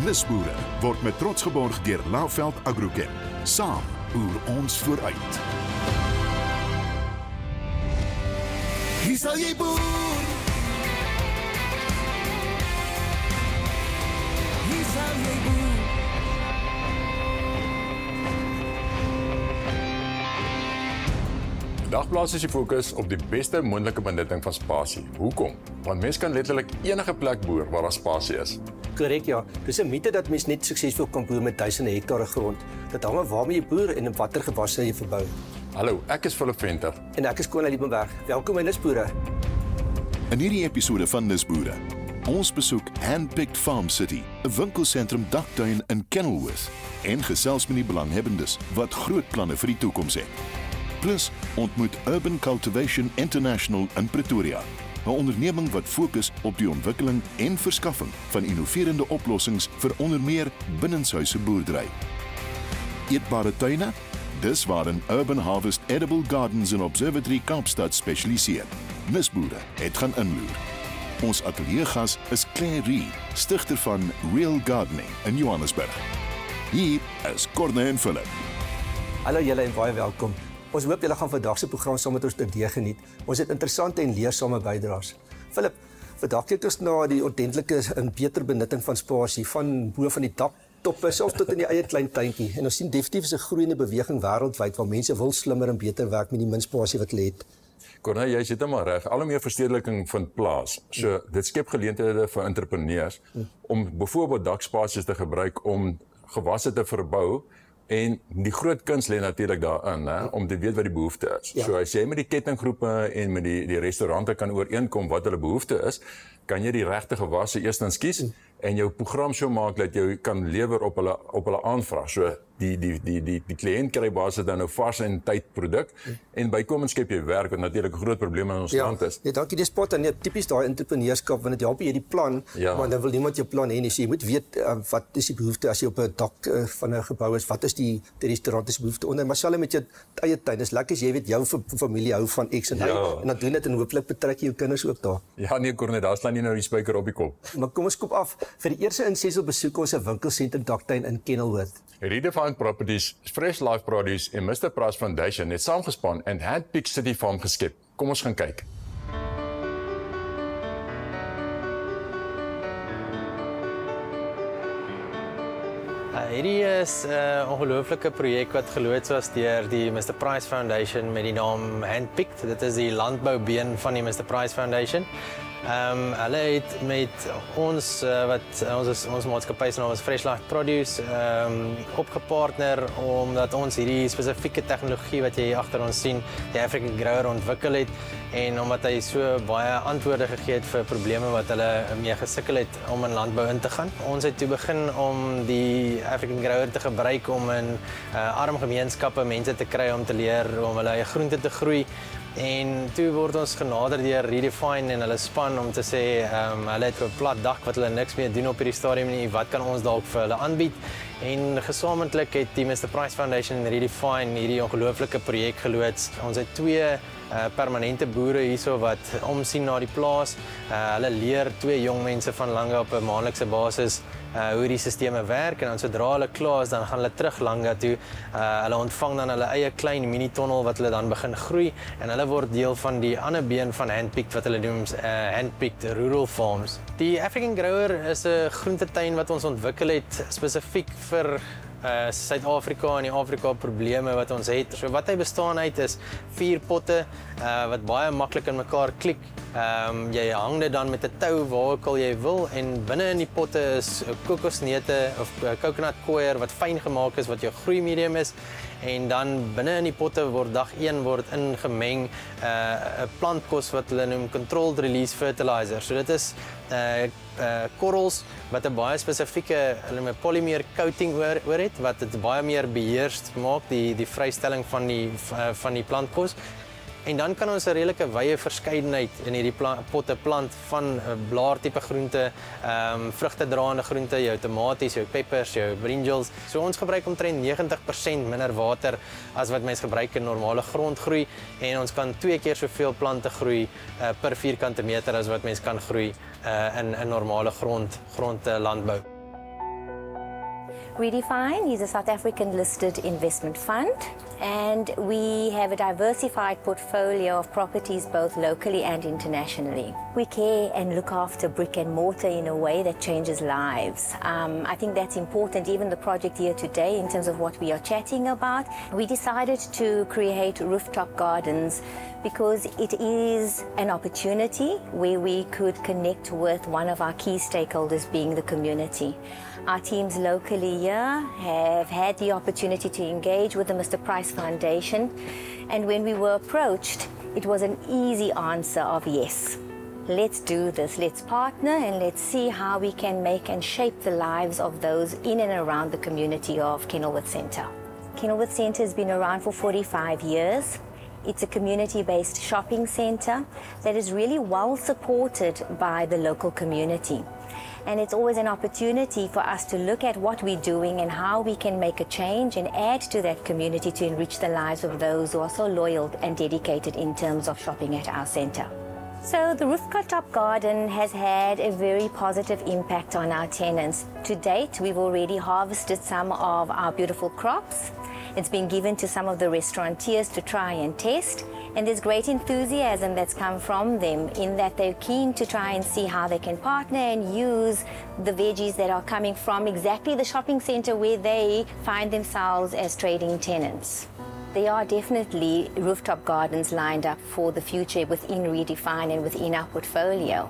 nisBOERE word met trots geborg deur Laveld Agrochem. Saam boer ons vooruit. Hier sal jy boer. Hier sal jy boer. Vandag plaas ons die fokus op die beste moontlike benutting van spasie. Hoekom? Want mens kan letterlik enige plek boer waar daar spasie is. Korrek, ja. Dis 'n mite dat mens net suksesvol kan boer met duisende hektare grond. Dit hang af waarmee jy boer en in watter gewasse jy verbou. Hallo, ek is Philip Venter. En ek is Koen Liebenberg. Welkom by nisBOERE. In hierdie episode van nisBOERE, ons besoek Handpicked Farm City, 'n winkelsentrum daktuin in Kenilworth, en gesels met die belanghebbendes wat groot planne vir die toekoms het. Plus ontmoet Urban Cultivation International in Pretoria, 'n onderneming wat fokus op die ontwikkeling en verskaffing van innoverende oplossings vir onder meer binnenshuise boerdery. Eetbare tuine? Dis waarin Urban Harvest Edible Gardens and Observatory Kaapstad spesialiseer. nisBOERE het gaan inloer. Ons ateliergas is Claire Ree, stigter van Real Gardening in Johannesburg. Hier is Corne en Philip. Hallo julle en baie welkom. Ons hoop julle gaan vandag se program saam met ons idee geniet. Ons het interessante en leersame bydraes. Philip, vandag kyk ons na die ordentlike en beter benutting van spasie van bo van die daktoppe selfs tot in die eie klein tuintjie. En ons sien definitief 'n groeiende beweging wêreldwyd waar mense wil slimmer en beter werk met die min spasie wat hulle het. Corne, jy sit maar reg. Al hoe meer verstedeliking vind plaas. So dit skep geleenthede vir entrepreneurs om byvoorbeeld dakspasies te gebruik om gewasse te verbou. En die groot kuns lê natuurlik daarin, om te weet wat die behoefte is. Ja. So as jy met die kettinggroepe en met die restaurante kan ooreenkom wat hulle behoefte is, kan jy die regte gewasse eerstens kies en jou program so maak dat jy kan lewer op hulle aanvraag. So die kliënt kry basies dan nou vars en tyd produk en bykomend skep jy werk wat natuurlik 'n groot probleem in ons land is. Ja, dankie, dis spot en tipies daai entrepreneurskap want dit help jy die plan, maar dan wil niemand jou plan hê nie. So jy moet weet wat is die behoefte as jy op 'n dak van 'n gebou is, wat is die restaurant se behoefte onder, maar selfs met jou eie tuin. Dis lekker as jy weet jou familie hou van X en Y en dan doen dit en hooplik betrek jy jou kinders ook daar. Ja nee, Corne, daar staan nie nou die spyker op die kop. Maar kom ons skop af. Vir die eerste insetsel besoek ons 'n winkelsentrum daktuin in Kenilworth. Redefine Properties, Fresh Life Produce en Mr. Price Foundation het saamgespan en Handpicked City Farm geskep. Kom ons gaan kyk. Hierdie is 'n ongelooflike projek wat geloods was deur die Mr. Price Foundation met die naam Handpicked. Dit is die landboubeen van die Mr. Price Foundation. Hulle het met ons ons maatskappy se naam is Fresh Life Produce opgepartner omdat ons hierdie spesifieke tegnologie wat jy hier agter ons sien, die African Grower ontwikkel het en omdat hy so baie antwoorde gegee het vir probleme wat hulle mee gesukkel het om in landbou in te gaan. Ons het toe begin om die African Grower te gebruik om in arm gemeenskappe mense te kry om te leer om hulle eie groente te groei. En toe word ons genader deur Redefine en hulle span om te sê, hulle het 'n plat dak wat hulle niks meer doen op hierdie stadium nie, wat kan ons dalk vir hulle aanbied? En gesamentlik het die Mr. Price Foundation en Redefine hierdie ongelooflike projek geloods. Ons het 2 permanente boere hierso wat omsien na die plaas. Hulle leer 2 jong mense van Langa op 'n maandelikse basis hoe die sisteme werk en dan sodra hulle klaar is, dan gaan hulle terug Langa toe. Hulle ontvang dan hulle eie klein mini-tonnel wat hulle dan begin groei en hulle word deel van die ander been van Handpicked wat hulle noem Handpicked Rural Farms. Die African Grower is 'n groentetuin wat ons ontwikkel het spesifiek vir Suid-Afrika en die Afrika probleme wat ons het. So wat hy bestaan uit is 4 potte wat baie maklik in mekaar klik. Jy hang dit dan met 'n tou waar ook al jy wil en binne in die potte is kokosneute of coconut coir wat fyn gemaak is wat jou groeimedium is en dan binne in die potte word dag 1 word ingemeng 'n plantkos wat hulle noem controlled release fertilizer. So dit is korrels wat 'n baie spesifieke polymeer coating oor het wat dit baie meer beheerst maak die vrystelling van die plantkos. En dan kan ons 'n redelike wye verskeidenheid in hierdie potte plant van blaartipe groente, vrugtedraende groente, jou tomaties, jou peppers, jou brinjals. So ons gebruik omtrent 90% minder water as wat mens gebruik in normale grondgroei en ons kan 2 keer soveel plante groei per vierkante meter as wat mens kan groei in normale grondlandbou. Redefine is a South African listed investment fund, and we have a diversified portfolio of properties both locally and internationally. We care and look after brick and mortar in a way that changes lives. I think that's important, even the project here today, in terms of what we are chatting about. We decided to create rooftop gardens because it is an opportunity where we could connect with one of our key stakeholders, being the community. Our teams locally here have had the opportunity to engage with the Mr. Price Foundation, and when we were approached, it was an easy answer of yes. Let's do this, let's partner, and let's see how we can make and shape the lives of those in and around the community of Kenilworth Centre. Kenilworth Centre has been around for 45 years. It's a community-based shopping centre that is really well supported by the local community. And it's always an opportunity for us to look at what we're doing and how we can make a change and add to that community to enrich the lives of those who are so loyal and dedicated in terms of shopping at our centre. So the rooftop garden has had a very positive impact on our tenants. To date, we've already harvested some of our beautiful crops. It's been given to some of the restaurateurs to try and test, and there's great enthusiasm that's come from them in that they're keen to try and see how they can partner and use the veggies that are coming from exactly the shopping centre where they find themselves as trading tenants. There are definitely rooftop gardens lined up for the future within Redefine and within our portfolio.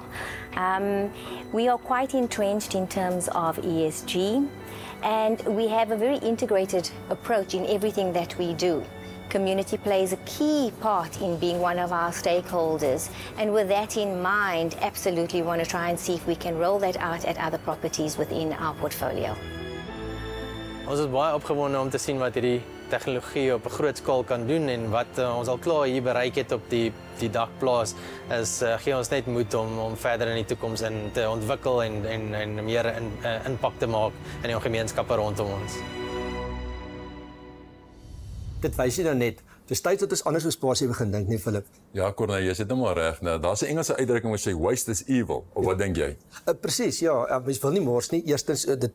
We are quite entrenched in terms of ESG, and we have a very integrated approach in everything that we do. Community plays a key part in being one of our stakeholders, and with that in mind, absolutely want to try and see if we can roll that out at other properties within our portfolio. Ons is baie opgewonde om te sien wat hierdie tegnologie op 'n groot skaal kan doen, en wat ons al klaar hier bereik het op die dakplaas is gee ons net moed om verder in die toekoms in te ontwikkel en meer impak te maak in die gemeenskappe rondom ons. Dit wys jy nou net. Dis tyd dat ons anders oor spasie begin dink, nie Philip? Ja, Corneille, jy sit nou maar reg. Nou, daar's 'n Engelse uitdrukking wat sê waste is evil. Of wat dink jy? Presies, ja. Mens wil nie mors nie. Eerstens dit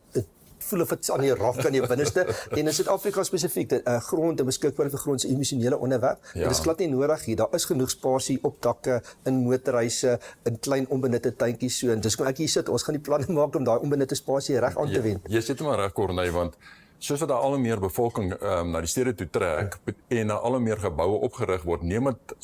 voel of dit aan die rok aan die binneste. En in Suid-Afrika spesifiek, grond en beskikbaar vir grond se emosionele onderwerp. Ja. Dit is glad nie nodig hier. Daar is genoeg spasie op dakke, in motorhuise, in klein onbenutte tuintjies so. En dis kom ek hier sit, ons gaan die planne maak om daai onbenutte spasie reg aan te wend. Jy sit maar reg, Corneille, want soos wat daar al meer bevolking na die stede toe trek en na al meer geboue opgerig word, neem dit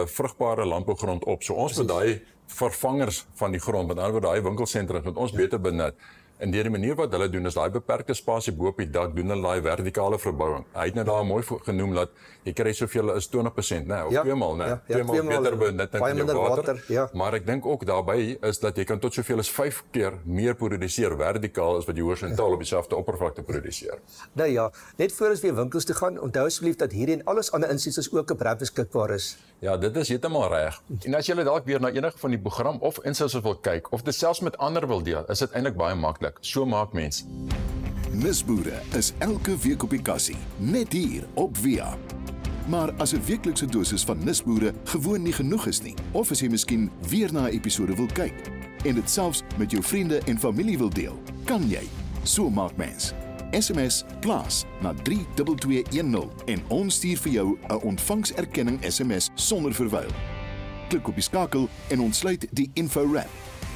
vrugbare landbougrond op. So ons moet daai vervangers van die grond, met ander woorde daai winkelsentrums moet ons beter benut. En deur die manier wat hulle doen is daai beperkte spasie bo op die dak doen hulle daai vertikale verbouing. Hy het net daar mooi genoem dat jy kry soveel is 20%, né? Of tweemaal, né? Tweemaal beter benutting van jou water. Ja. Maar ek dink ook daarbey is dat jy kan tot soveel as 5 keer meer produseer vertikaal as wat jy horisontaal op dieselfde oppervlakte produseer. Nou ja, net voor ons weer winkels toe gaan, onthou asseblief dat hierdie en alles ander insies ook op rap beskikbaar is. Ja, dit is heeltemal reg. En as jy dalk weer na enige van die program of insetsels wil kyk of dit selfs met ander wil deel, is dit eintlik baie maklik. So maak mens. nisBOERE is elke week op die kassie, net hier op Via. Maar as 'n weeklikse dosis van nisBOERE gewoon nie genoeg is nie, of as jy miskien weer na 'n episode wil kyk en dit selfs met jou vriende en familie wil deel, kan jy. So maak mens. SMS plaas na 32210 en ons stuur vir jou 'n ontvangserkenning SMS sonder verwyl. Klik op die skakel en ontsluit die info-wrap.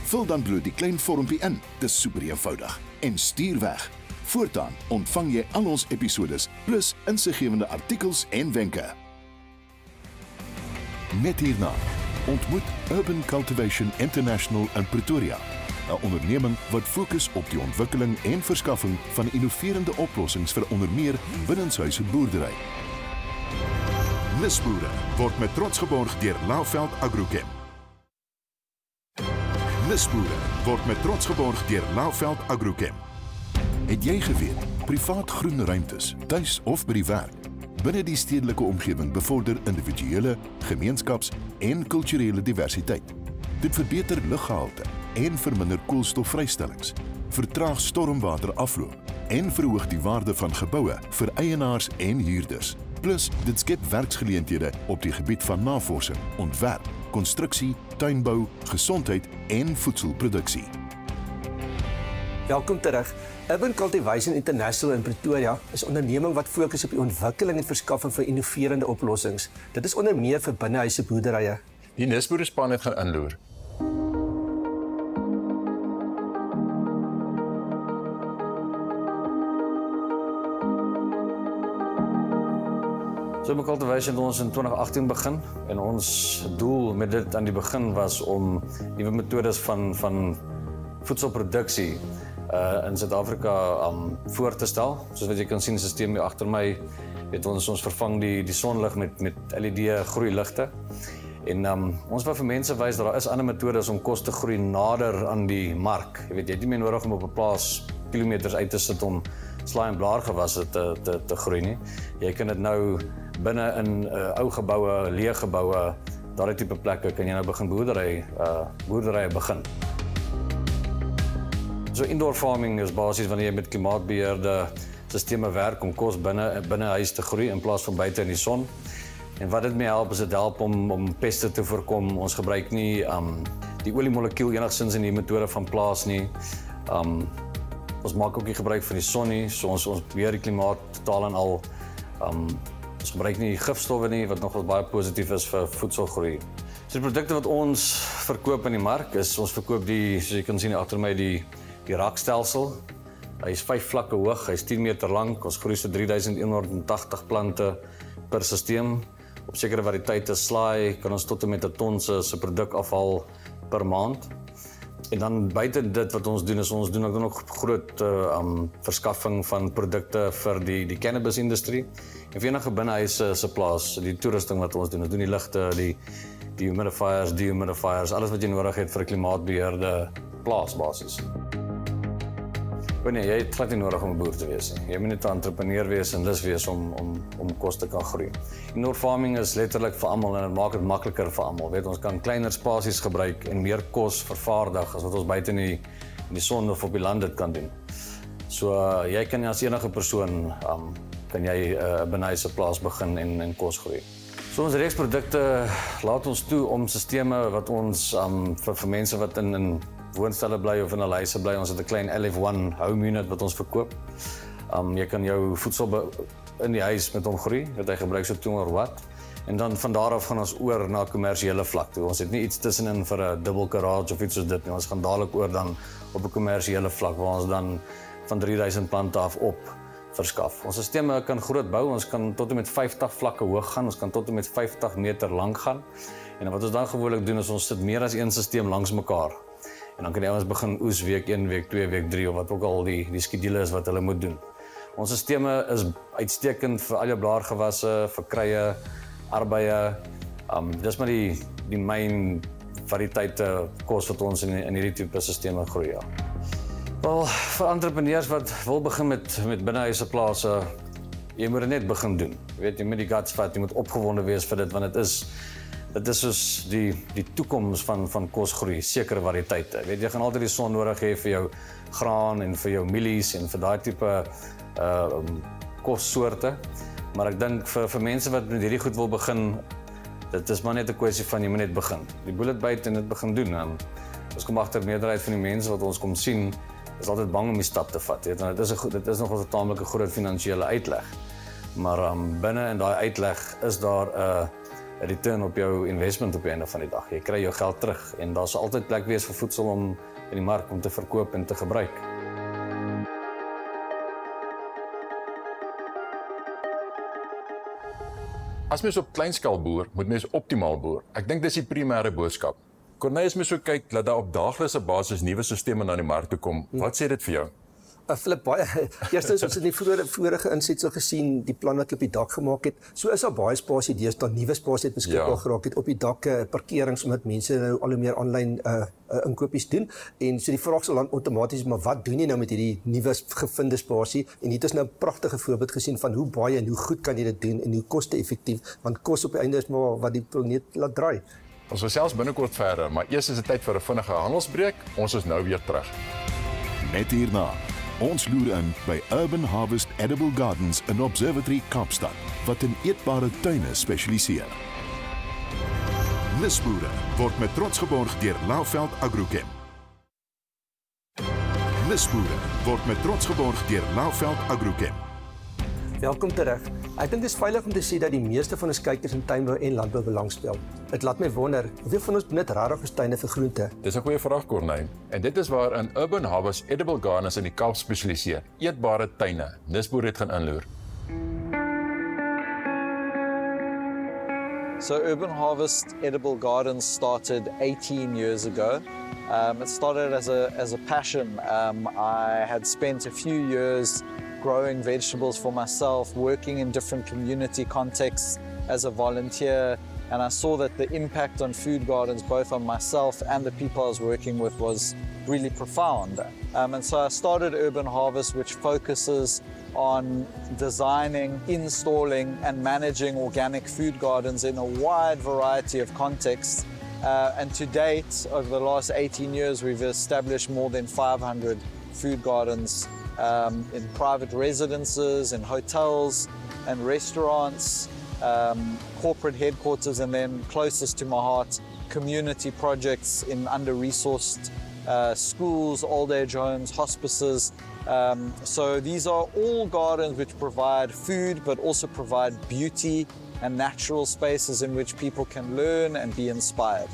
Vul dan bloot die klein vormpie in, dis super eenvoudig, en stuur weg. Voortaan ontvang jy al ons episodes, plus insiggewende artikels en wenke. Net hierna, ontmoet Urban Cultivation International in Pretoria, 'n onderneming wat fokus op die ontwikkeling en verskaffing van innoverende oplossings vir onder meer binnenshuise boerdery. nisBOERE word met trots geborg deur Lauveld Agrochem. nisBOERE word met trots geborg deur Lauveld Agrochem. Het jy geweet, privaat groen ruimtes, tuis of by die werk, binne die stedelike omgewing bevorder individuele, gemeenskaps- en kulturele diversiteit. Dit verbeter luggehalte en verminder koolstofvrystellings, vertraag stormwaterafloop en verhoog die waarde van geboue vir eienaars en huurders. Plus, dit skep werksgeleenthede op die gebied van navorsing, ontwerp, konstruksie, tuinbou, gesondheid en voedselproduksie. Welkom terug. Urban Cultivation International in Pretoria is 'n onderneming wat fokus op die ontwikkeling en verskaffing van innoverende oplossings. Dit is onder meer vir binnenshuise boerderye. Die nisBOERE span het gaan inloer. Urban Cultivation het ons in 2018 begin en ons doel met dit aan die begin was om nuwe metodes van voedselproduksie in Suid-Afrika voor te stel. Soos wat jy kan sien, die stelsel hier agter my, het ons vervang die sonlig met LED groeiligte. En ons wil vir mense wys dat daar is ander metodes om kos te groei nader aan die mark. Jy weet, jy het nie meer nodig om op 'n plaas kilometers uit te sit om slaai en blaargewasse te groei nie. Jy kan dit nou binne in ou geboue, leë geboue, daardie tipe plekke kan jy nou begin boerderye begin. So indoor farming is basies wanneer jy met klimaatbeheerde sisteme werk om kos binne huis te groei in plaas van buite in die son. En wat dit mee help is dit help om peste te voorkom. Ons gebruik nie die oliemolekuul enigstens in die metode van plaas nie. Ons maak ook nie gebruik van die son nie, so ons beheer die klimaat totaal en al. Ons gebruik nie gifstowwe nie, wat nogal baie positief is vir voedselgroei. So die produkte wat ons verkoop in die mark is, ons verkoop soos jy kan sien agter my, die rakstelsel. Hy is 5 vlakke hoog, hy is 10 meter lank, ons groei so 3180 plante per stelsel. Op sekere variëteite slaai kan ons tot en met 'n ton se produk afhaal per maand. En dan buite dit wat ons doen is ons doen ook nog groot verskaffing van produkte vir die cannabis-industrie. En vir enige binnehuise se plaas, die toerusting wat ons doen die ligte, die humidifiers, dehumidifiers, alles wat jy nodig het vir 'n klimaatbeheerde plaas basis. Nee, jy het glad nie nodig om 'n boer te wees nie. Jy moet net 'n entrepreneur wees en lus wees om kos te kan groei. Indoor farming is letterlik vir almal en dit maak dit makliker vir almal. Weet, ons kan kleiner spasies gebruik en meer kos vervaardig as wat ons buite in die son of op die land dit kan doen. So jy kan as enige persoon kan jy 'n binnenshuise plaas begin en kos groei. So ons reeks produkte laat ons toe om sisteme wat ons vir mense wat in woonstelle bly of in 'n huise bly, ons het 'n klein LF1 home unit wat ons verkoop. Jy kan jou voedsel in die huis met hom groei, wat hy gebruik so 200 watt. En dan van daar af gaan ons oor na kommersiële vlak toe. Ons het nie iets tussenin vir 'n dubbel garage of iets soos dit nie. Ons gaan dadelik oor dan op 'n kommersiële vlak waar ons dan van 3000 plante af op verskaf. Ons sisteme kan groot bou, ons kan tot en met 50 vlakke hoog gaan, ons kan tot en met 50 meter lank gaan. En wat ons dan gewoonlik doen is ons sit meer as een stelsel langs mekaar. En dan kan die ouens begin oes week 1, week 2, week 3 of wat ook al die skedule is wat hulle moet doen. Ons sisteme is uitstekend vir al jou blaargewasse, vir krye, arbeie. Dis maar die myn variëteite kos wat ons in hierdie tipe sisteme groei. Ja. Wel, vir entrepreneurs wat wil begin met binnenshuise plase, jy moet dit net begin doen. Jy weet, jy moet die guts vat, jy moet opgewonde wees vir dit, want dit is soos die toekoms van kosgroei, sekere variëteite. Weet, jy gaan altyd die son nodig hê vir jou graan en vir jou mielies en vir daai tipe kossoorte. Maar ek dink vir mense wat met hierdie goed wil begin, dit is maar net 'n kwessie van jy moet net begin. Die bullet byt en dit begin doen. Ons kom agter meerderheid van die mense wat ons kom sien, is altyd bang om die stap te vat. Weet, want dit is nog 'n taamlike groot finansiële uitleg. Maar binne in daai uitleg is daar 'n return op jou investment op die einde van die dag. Jy kry jou geld terug en daar sal altyd plek wees vir voedsel om in die mark om te verkoop en te gebruik. As mens op kleinskaal boer, moet mens optimaal boer. Ek dink dis die primêre boodskap. Corneille, as mens so kyk dat daar op daaglikse basis nuwe sisteme na die mark toe kom, wat sê dit vir jou? Philip, eerstens ons het in die vorige insetsel gesien, die plan wat op die dak gemaak het. So is daar baie spasie deesdae, nuwe spasie het beskikbaar geraak het op die dakke, parkerings omdat mense nou al hoe meer aanlyn inkopies doen. En so die vraag sal dan outomaties, maar wat doen jy nou met hierdie nuwe gevinde spasie? En hier is nou 'n pragtige voorbeeld gesien van hoe baie en hoe goed kan jy dit doen en hoe koste-effektief, want kos op die einde is maar wat die planeet laat draai. Ons wil selfs binnekort verder, maar eers is dit tyd vir 'n vinnige handelsbreek. Ons is nou weer terug. Net hierna. Ons loer in by Urban Harvest Edible Gardens in Observatory Kaapstad, wat in eetbare tuine spesialiseer. nisBOERE word met trots geborg deur Lauveld Agrochem. nisBOERE word met trots geborg deur Laveld Agrochem. Welkom terug. Ek dink dit is veilig om te sê dat die meeste van ons kykers in tuinbou en landbou belangstel. Dit laat my wonder, hoeveel van ons benut regtig tuine vir groente? Dis 'n goeie vraag, Corneille. En dit is waar in Urban Harvest Edible Gardens in die Kaap spesialiseer. Eetbare tuine. nisBOERE het gaan inloer. So Urban Harvest Edible Gardens started 18 years ago. It started as a passion. I had spent a few years growing vegetables for myself, working in different community contexts as a volunteer, and I saw that the impact on food gardens, both on myself and the people I was working with, was really profound. And so I started Urban Harvest, which focuses on designing, installing and managing organic food gardens in a wide variety of contexts. And to date, over the last 18 years, we've established more than 500 food gardens in private residences, in hotels and restaurants, corporate headquarters, and then closest to my heart, community projects in under-resourced schools, old age homes, hospices. So these are all gardens which provide food but also provide beauty and natural spaces in which people can learn and be inspired.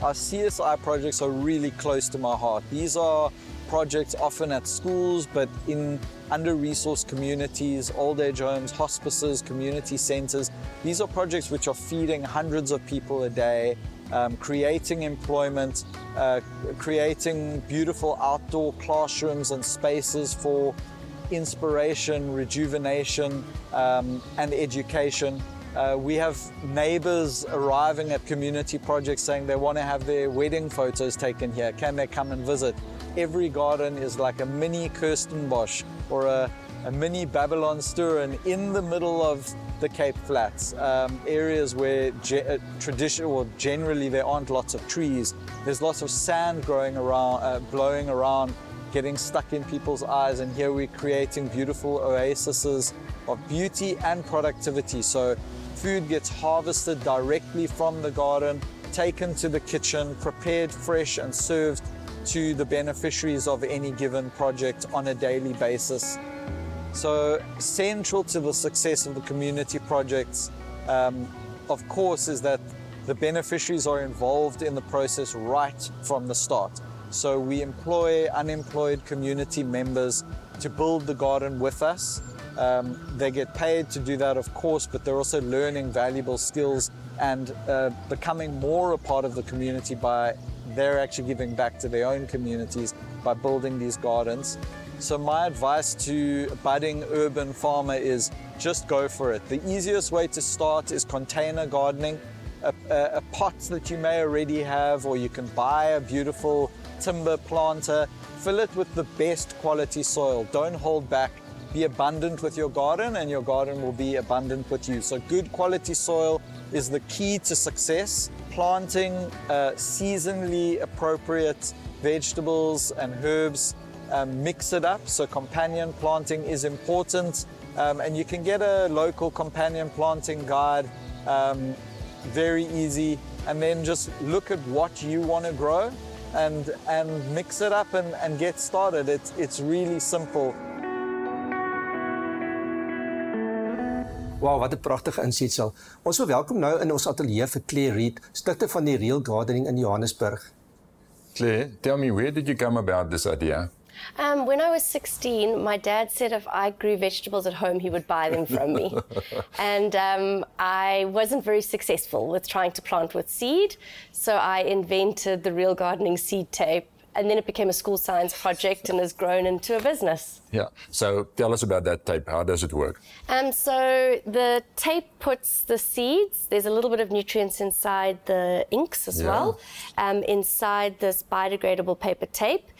Our CSI projects are really close to my heart. These are projects often at schools, but in under-resourced communities, old age homes, hospices, community centers. These are projects which are feeding hundreds of people a day, creating employment, creating beautiful outdoor classrooms and spaces for inspiration, rejuvenation, and education. We have neighbors arriving at community projects saying they want to have their wedding photos taken here. Can they come and visit? Every garden is like a mini Kirstenbosch or a mini Babylon Sturen in the middle of the Cape Flats, areas where generally there aren't lots of trees. There's lots of sand growing around, blowing around, getting stuck in people's eyes, and here we're creating beautiful oases of beauty and productivity. So food gets harvested directly from the garden, taken to the kitchen, prepared fresh and served to the beneficiaries of any given project on a daily basis. So central to the success of the community projects, of course, is that the beneficiaries are involved in the process right from the start. So we employ unemployed community members to build the garden with us. They get paid to do that, of course, but they're also learning valuable skills and becoming more a part of the community by they're actually giving back to their own communities by building these gardens. So my advice to a budding urban farmer is just go for it. The easiest way to start is container gardening, a pot that you may already have, or you can buy a beautiful timber planter, fill it with the best quality soil. Don't hold back. Be abundant with your garden and your garden will be abundant with you. So good quality soil is the key to success. Planting seasonally appropriate vegetables and herbs, mix it up. So companion planting is important, and you can get a local companion planting guide, very easy, and then just look at what you want to grow and mix it up and get started. It's really simple. Wow, wat 'n pragtige insetsel. Ons verwelkom nou in ons ateljee vir Claire Reed, stigter van die Real Gardening in Johannesburg. Claire, tell me, where did you come about this idea? When I was 16, my dad said if I grew vegetables at home, he would buy them from me. And I wasn't very successful with trying to plant with seed, so I invented the Real Gardening seed tape. And then it became a school science project and has grown into a business. Yeah. So tell us about that tape. How does it work? So the tape puts the seeds, there's a little bit of nutrients inside the inks as well, inside this biodegradable paper tape.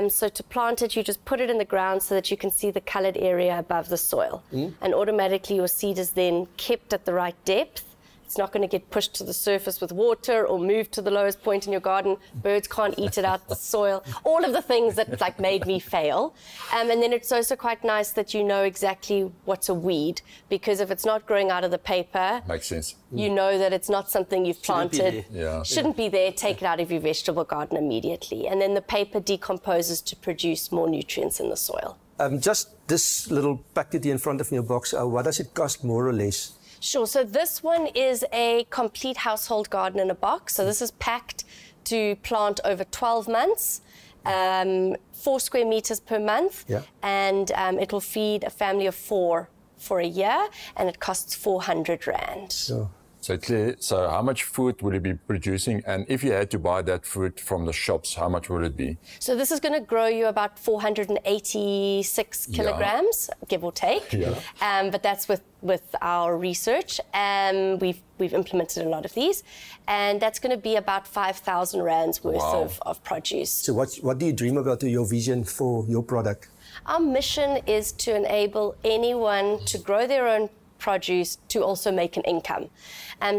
So to plant it, you just put it in the ground so that you can see the colored area above the soil. And automatically your seed is then kept at the right depth It's not going to get pushed to the surface with water or moved to the lowest point in your garden. Birds can't eat it out the soil. All of the things that like made me fail. And then it's also quite nice that you know exactly what's a weed, because if it's not growing out of the paper, Makes sense. you know that it's not something you've planted. Shouldn't be there. Take it out of your vegetable garden immediately. And then the paper decomposes to produce more nutrients in the soil. Just this little packet here in front of me, box, what does it cost more or less? Sure. So this one is a complete household garden in a box. So this is packed to plant over 12 months, 4 square meters per month, and it will feed a family of 4 for a year, and it costs 400 Rand. Sure. So how much food would it be producing? And if you had to buy that food from the shops, how much would it be? So this is going to grow you about 486 kilograms, give or take. But that's with our research. We've implemented a lot of these. And that's going to be about 5,000 Rands worth of produce. So what do you dream about, your vision for your product? Our mission is to enable anyone to grow their own produce to also make an income.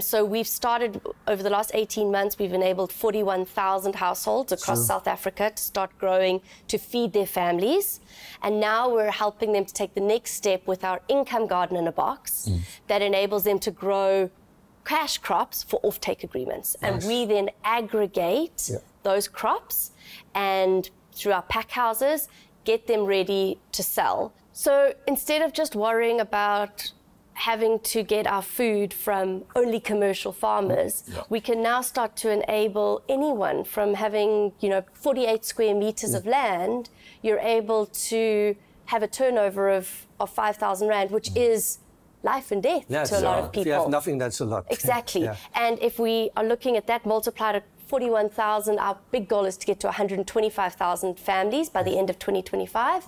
So we've started, over the last 18 months, we've enabled 41,000 households across South Africa to start growing to feed their families. And now we're helping them to take the next step with our income garden in a box that enables them to grow cash crops for offtake agreements. And we then aggregate those crops and through our pack houses, get them ready to sell. So instead of just worrying about having to get our food from only commercial farmers, we can now start to enable anyone from having, 48 square meters of land, you're able to have a turnover of 5,000 Rand, which is life and death to a lot of people. If you have nothing, that's a lot. Exactly. And if we are looking at that multiplied at 41,000, our big goal is to get to 125,000 families by the end of 2025.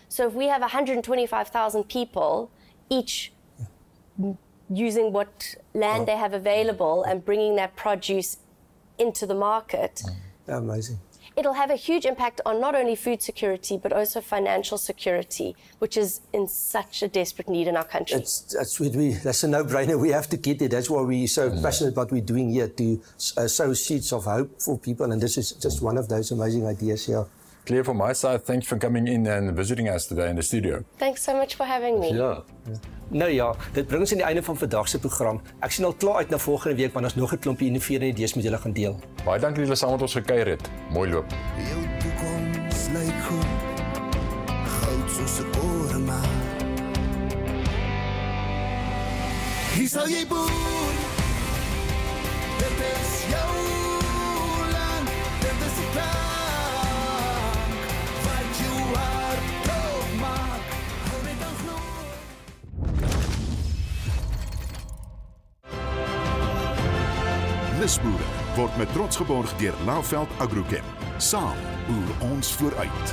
So if we have 125,000 people, each using what land they have available and bringing that produce into the market. Amazing. It'll have a huge impact on not only food security, but also financial security, which is in such a desperate need in our country. That's a no-brainer. We have to get it. That's why we're so passionate about what we're doing here, to sow seeds of hope for people. And this is just one of those amazing ideas here. Claire, from my side, thanks for coming in and visiting us today in the studio. Thanks so much for having me. Nou ja, dit bring ons aan die einde van vandag se program. Ek sien al klaar uit na volgende week, want ons nog 'n klompie innoverende idees met julle gaan deel. Baie dankie dat julle saam met ons gekuier het. Mooi loop. Jou toekoms lyk goed, goud soos 'n oremaal. Hier sal jy boer, dit is jou land, dit is die plank, wat jou hart dood maak, hou net aan glo. nisBOERE word met trots geborg deur Laveld Agrochem. Saam boer ons vooruit.